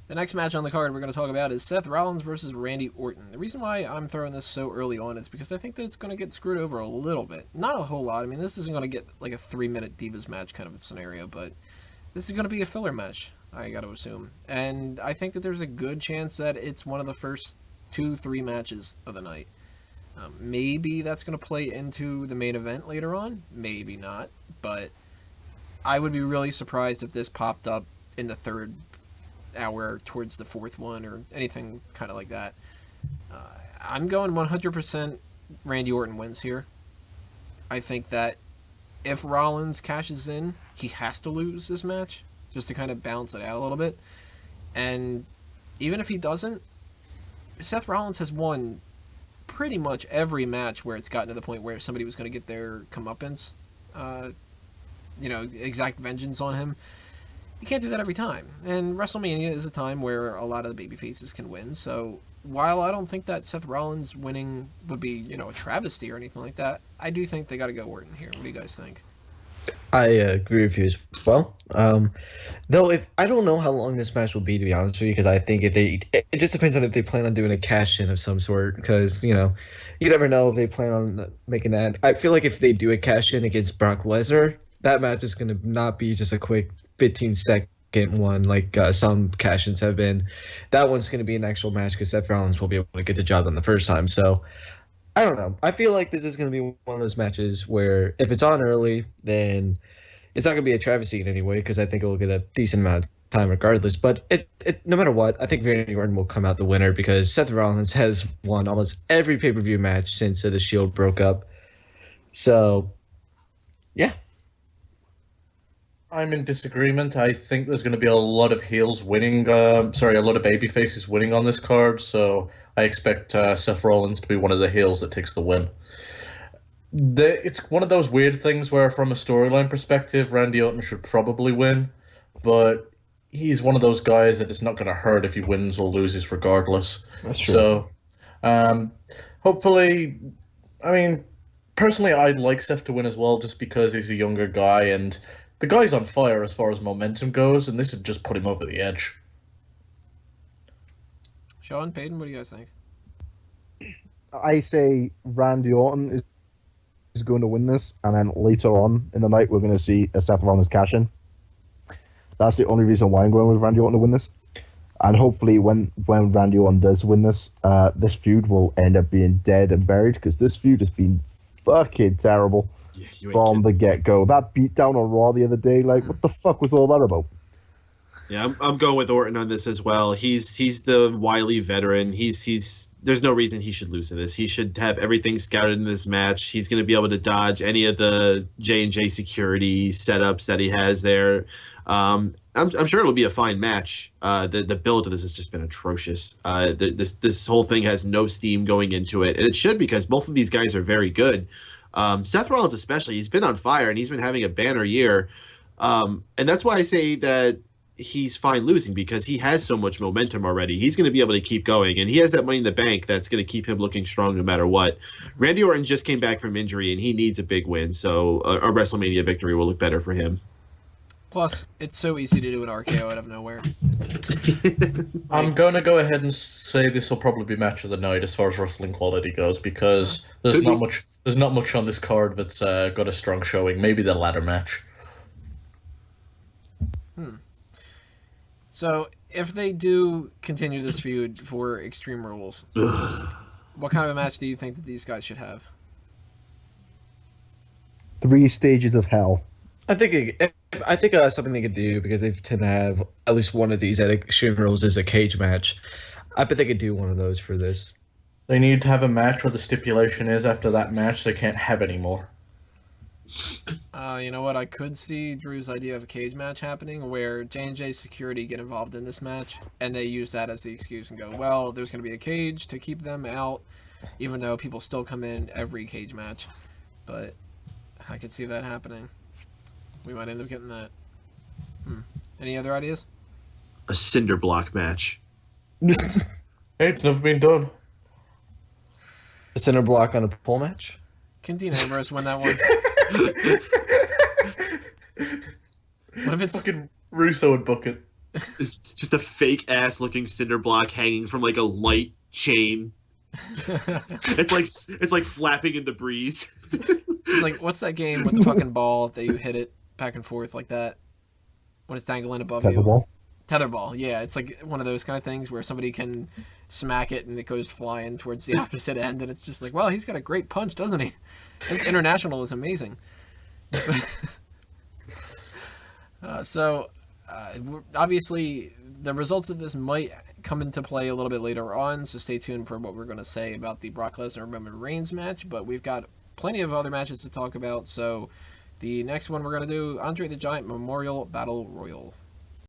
The next match on the card we're going to talk about is Seth Rollins versus Randy Orton. The reason why I'm throwing this so early on is because I think that it's going to get screwed over a little bit. Not a whole lot. I mean, this isn't going to get like a 3-minute Divas match kind of scenario, but this is going to be a filler match, I got to assume. And I think that there's a good chance that it's one of the first 2-3 matches of the night. Maybe that's going to play into the main event later on. Maybe not. But I would be really surprised if this popped up in the third hour towards the fourth one or anything kind of like that. I'm going 100% Randy Orton wins here. I think that if Rollins cashes in, he has to lose this match just to kind of balance it out a little bit. And even if he doesn't, Seth Rollins has won pretty much every match where it's gotten to the point where somebody was going to get their comeuppance, exact vengeance on him. You can't do that every time. And WrestleMania is a time where a lot of the babyfaces can win. So while I don't think that Seth Rollins winning would be, a travesty or anything like that, I do think they got to go Orton here. What do you guys think? I agree with you as well. Though if I don't know how long this match will be, to be honest with you, because I think it just depends on if they plan on doing a cash in of some sort. Because you never know if they plan on making that. I feel like if they do a cash in against Brock Lesnar, that match is going to not be just a quick 15-second one like some cash-ins have been. That one's going to be an actual match because Seth Rollins will be able to get the job done the first time. So I don't know. I feel like this is going to be one of those matches where if it's on early, then it's not going to be a travesty in any way because I think it will get a decent amount of time regardless. But no matter what, I think Randy Orton will come out the winner because Seth Rollins has won almost every pay-per-view match since the Shield broke up. So, yeah. I'm in disagreement. I think there's going to be a lot of heels winning. A lot of babyfaces winning on this card. So I expect Seth Rollins to be one of the heels that takes the win. It's one of those weird things where, from a storyline perspective, Randy Orton should probably win, but he's one of those guys that it's not going to hurt if he wins or loses regardless. That's true. So, hopefully, personally, I'd like Seth to win as well, just because he's a younger guy and the guy's on fire as far as momentum goes, and this would just put him over the edge. Sean, Peyton, what do you guys think? I say Randy Orton is going to win this, and then later on in the night, we're going to see a Seth Rollins cash in. That's the only reason why I'm going with Randy Orton to win this. And hopefully, when Randy Orton does win this, this feud will end up being dead and buried because this feud has been fucking terrible from the get-go. That beatdown on Raw the other day, what the fuck was all that about? Yeah, I'm going with Orton on this as well. He's the wily veteran. There's no reason he should lose to this. He should have everything scouted in this match. He's going to be able to dodge any of the J&J security setups that he has there. I'm sure it'll be a fine match. The build to this has just been atrocious. This whole thing has no steam going into it, and it should because both of these guys are very good. Seth Rollins especially, he's been on fire and he's been having a banner year, and that's why I say that he's fine losing because he has so much momentum already. He's going to be able to keep going, and he has that money in the bank that's going to keep him looking strong no matter what. Randy Orton just came back from injury, and he needs a big win, so a WrestleMania victory will look better for him. Plus, it's so easy to do an RKO out of nowhere. I'm going to go ahead and say this will probably be match of the night as far as wrestling quality goes because there's not much on this card that's got a strong showing. Maybe the ladder match. So, if they do continue this feud for Extreme Rules, what kind of a match do you think that these guys should have? 3 stages of hell. I think something they could do because they tend to have at least one of these at Extreme Rules is a cage match. I bet they could do one of those for this. They need to have a match where the stipulation is after that match they can't have any more. You know what? I could see Drew's idea of a cage match happening where J&J security get involved in this match and they use that as the excuse and go, well, there's going to be a cage to keep them out, even though people still come in every cage match. But I could see that happening. We might end up getting that. Any other ideas? A cinder block match. Hey, it's never been done. A cinder block on a pole match? Can Dean Ambrose win that one? What if it's fucking Russo would book it? It's just a fake ass looking cinder block hanging from like a light chain. It's like flapping in the breeze. It's like, what's that game with the fucking ball that you hit it back and forth like that when it's dangling above you? Tetherball. Tetherball, yeah. It's like one of those kind of things where somebody can smack it and it goes flying towards the opposite end, and it's just like, well, he's got a great punch, doesn't he? His international is amazing. Obviously, the results of this might come into play a little bit later on, so stay tuned for what we're going to say about the Brock Lesnar Roman Reigns match, but we've got plenty of other matches to talk about, so the next one we're going to do, Andre the Giant Memorial Battle Royal.